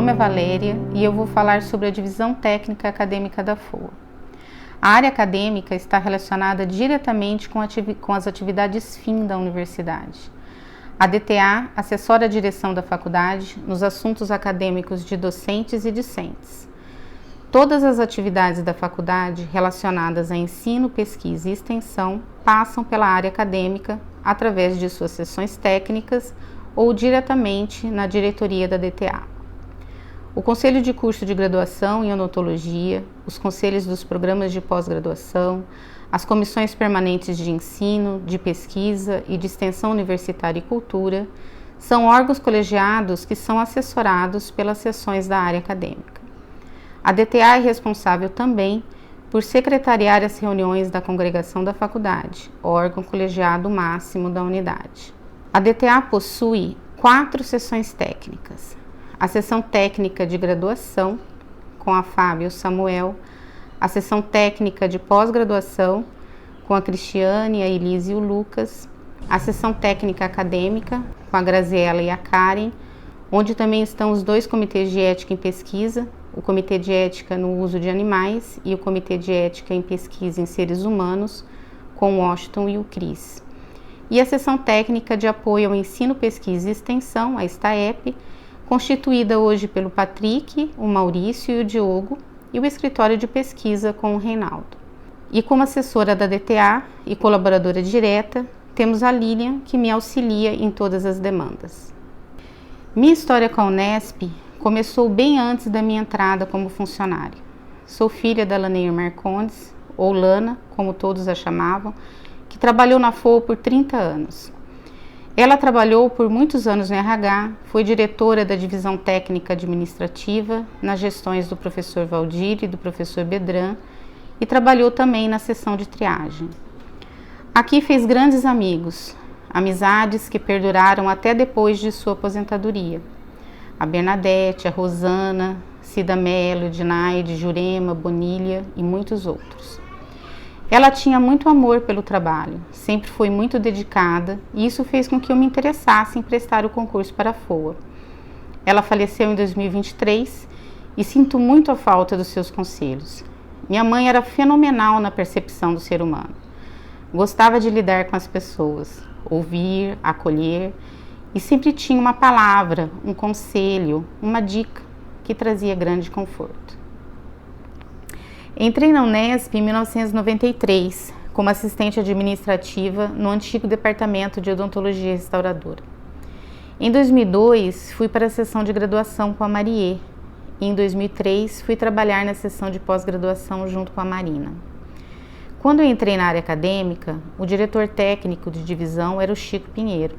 nome é Valéria e eu vou falar sobre a divisão técnica acadêmica da FOA. A área acadêmica está relacionada diretamente com as atividades fim da universidade. A DTA assessora a direção da faculdade nos assuntos acadêmicos de docentes e discentes. Todas as atividades da faculdade relacionadas a ensino, pesquisa e extensão passam pela área acadêmica através de suas sessões técnicas ou diretamente na diretoria da DTA. O Conselho de Curso de Graduação em Odontologia, os conselhos dos programas de pós-graduação, as comissões permanentes de ensino, de pesquisa e de extensão universitária e cultura são órgãos colegiados que são assessorados pelas seções da área acadêmica. A DTA é responsável também por secretariar as reuniões da congregação da faculdade, órgão colegiado máximo da unidade. A DTA possui 4 seções técnicas. A seção técnica de graduação, com a Fábio e o Samuel, a seção técnica de pós-graduação, com a Cristiane, a Elise e o Lucas, a seção técnica acadêmica, com a Graziela e a Karen, onde também estão os 2 comitês de ética em pesquisa, o Comitê de Ética no Uso de Animais e o Comitê de Ética em Pesquisa em Seres Humanos, com o Washington e o Cris. E a seção técnica de apoio ao ensino, pesquisa e extensão, a STAEP, constituída hoje pelo Patrick, o Maurício e o Diogo, e o escritório de pesquisa com o Reinaldo. E como assessora da DTA e colaboradora direta, temos a Lilian, que me auxilia em todas as demandas. Minha história com a Unesp começou bem antes da minha entrada como funcionária. Sou filha da Laneir Marcondes, ou Lana, como todos a chamavam, que trabalhou na FOA por 30 anos. Ela trabalhou por muitos anos no RH, foi diretora da divisão técnica administrativa, nas gestões do professor Valdir e do professor Bedran, e trabalhou também na seção de triagem. Aqui fez grandes amigos, amizades que perduraram até depois de sua aposentadoria. A Bernadette, a Rosana, Cida Mello, Dinaide, Jurema, Bonilha e muitos outros. Ela tinha muito amor pelo trabalho, sempre foi muito dedicada e isso fez com que eu me interessasse em prestar o concurso para a FOA. Ela faleceu em 2023 e sinto muito a falta dos seus conselhos. Minha mãe era fenomenal na percepção do ser humano. Gostava de lidar com as pessoas, ouvir, acolher e sempre tinha uma palavra, um conselho, uma dica que trazia grande conforto. Entrei na Unesp em 1993 como assistente administrativa no antigo departamento de odontologia restauradora. Em 2002 fui para a seção de graduação com a Marie e em 2003 fui trabalhar na seção de pós-graduação junto com a Marina. Quando eu entrei na área acadêmica, o diretor técnico de divisão era o Chico Pinheiro.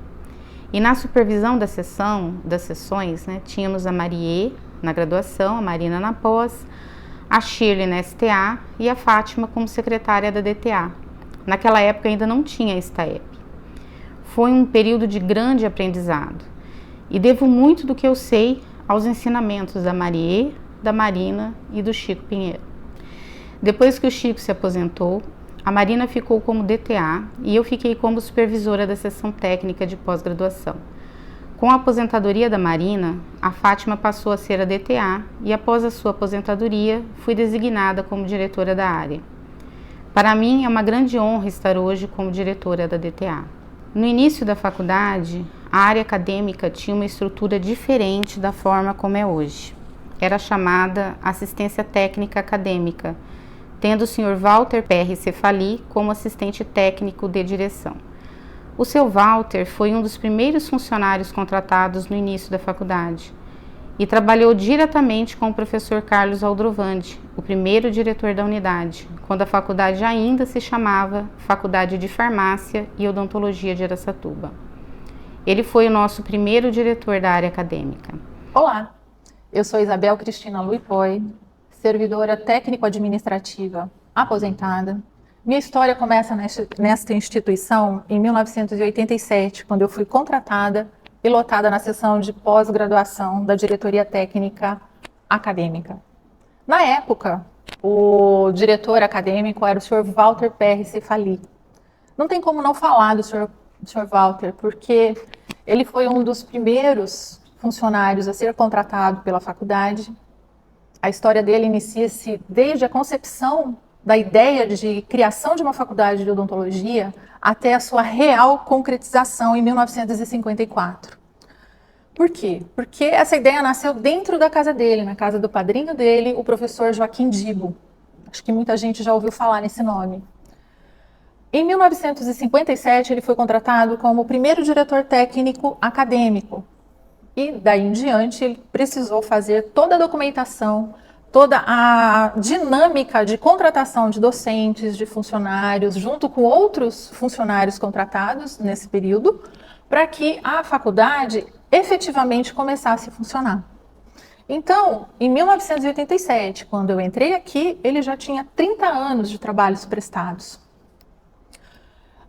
E na supervisão das sessões, tínhamos a Marie na graduação, a Marina na pós, a Shirley na STA e a Fátima como secretária da DTA. Naquela época ainda não tinha a STAEP. Foi um período de grande aprendizado e devo muito do que eu sei aos ensinamentos da Marie, da Marina e do Chico Pinheiro. Depois que o Chico se aposentou, a Marina ficou como DTA e eu fiquei como supervisora da seção técnica de pós-graduação. Com a aposentadoria da Marina, a Fátima passou a ser a DTA e após a sua aposentadoria, fui designada como diretora da área. Para mim, é uma grande honra estar hoje como diretora da DTA. No início da faculdade, a área acadêmica tinha uma estrutura diferente da forma como é hoje. Era chamada Assistência Técnica Acadêmica, tendo o Sr. Walter Perry Cefali como assistente técnico de direção. O seu Walter foi um dos primeiros funcionários contratados no início da faculdade e trabalhou diretamente com o professor Carlos Aldrovandi, o primeiro diretor da unidade, quando a faculdade ainda se chamava Faculdade de Farmácia e Odontologia de Araçatuba. Ele foi o nosso primeiro diretor da área acadêmica. Olá, eu sou Isabel Cristina Luipoi, servidora técnico-administrativa aposentada. Minha história começa nesta instituição em 1987, quando eu fui contratada e lotada na seção de pós-graduação da diretoria técnica acadêmica. Na época, o diretor acadêmico era o Sr. Walter Perry Cefali. Não tem como não falar do Sr. Walter, porque ele foi um dos primeiros funcionários a ser contratado pela faculdade. A história dele inicia-se desde a concepção da ideia de criação de uma faculdade de odontologia até a sua real concretização em 1954. Por quê? Porque essa ideia nasceu dentro da casa dele, na casa do padrinho dele, o professor Joaquim Dibo. Acho que muita gente já ouviu falar nesse nome. Em 1957, ele foi contratado como o primeiro diretor técnico acadêmico. E daí em diante, ele precisou fazer toda a documentação, toda a dinâmica de contratação de docentes, de funcionários, junto com outros funcionários contratados nesse período, para que a faculdade efetivamente começasse a funcionar. Então, em 1987, quando eu entrei aqui, ele já tinha 30 anos de trabalhos prestados.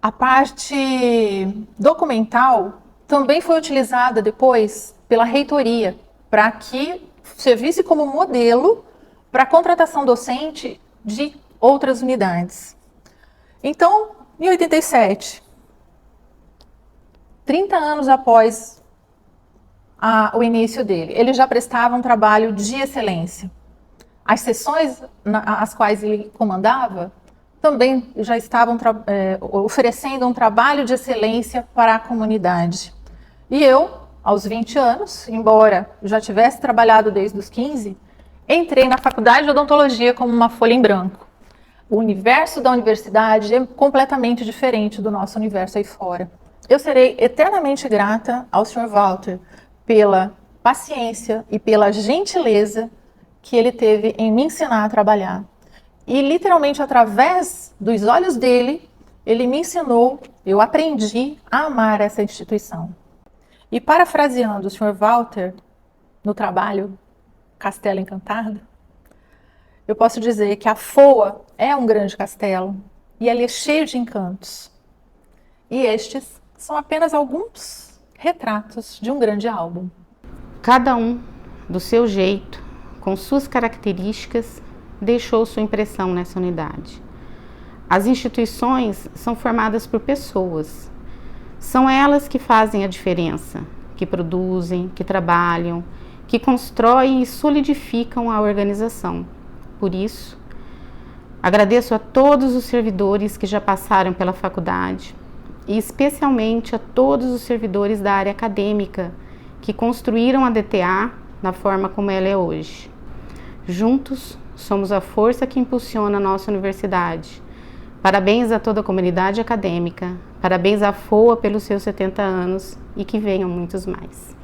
A parte documental também foi utilizada depois pela reitoria, para que servisse como modelo para a contratação docente de outras unidades. Então, em 87, 30 anos após o início dele, ele já prestava um trabalho de excelência. As sessões as quais ele comandava também já estavam oferecendo um trabalho de excelência para a comunidade. E eu, aos 20 anos, embora já tivesse trabalhado desde os 15, entrei na faculdade de odontologia como uma folha em branco. O universo da universidade é completamente diferente do nosso universo aí fora. Eu serei eternamente grata ao Sr. Walter pela paciência e pela gentileza que ele teve em me ensinar a trabalhar. E literalmente através dos olhos dele, ele me ensinou, eu aprendi a amar essa instituição. E parafraseando o Sr. Walter no trabalho Castelo Encantado, eu posso dizer que a FOA é um grande castelo e ele é cheio de encantos. E estes são apenas alguns retratos de um grande álbum. Cada um, do seu jeito, com suas características, deixou sua impressão nessa unidade. As instituições são formadas por pessoas. São elas que fazem a diferença, que produzem, que trabalham, que constroem e solidificam a organização. Por isso, agradeço a todos os servidores que já passaram pela faculdade e especialmente a todos os servidores da área acadêmica que construíram a DTA na forma como ela é hoje. Juntos, somos a força que impulsiona a nossa universidade. Parabéns a toda a comunidade acadêmica, parabéns à FOA pelos seus 70 anos e que venham muitos mais.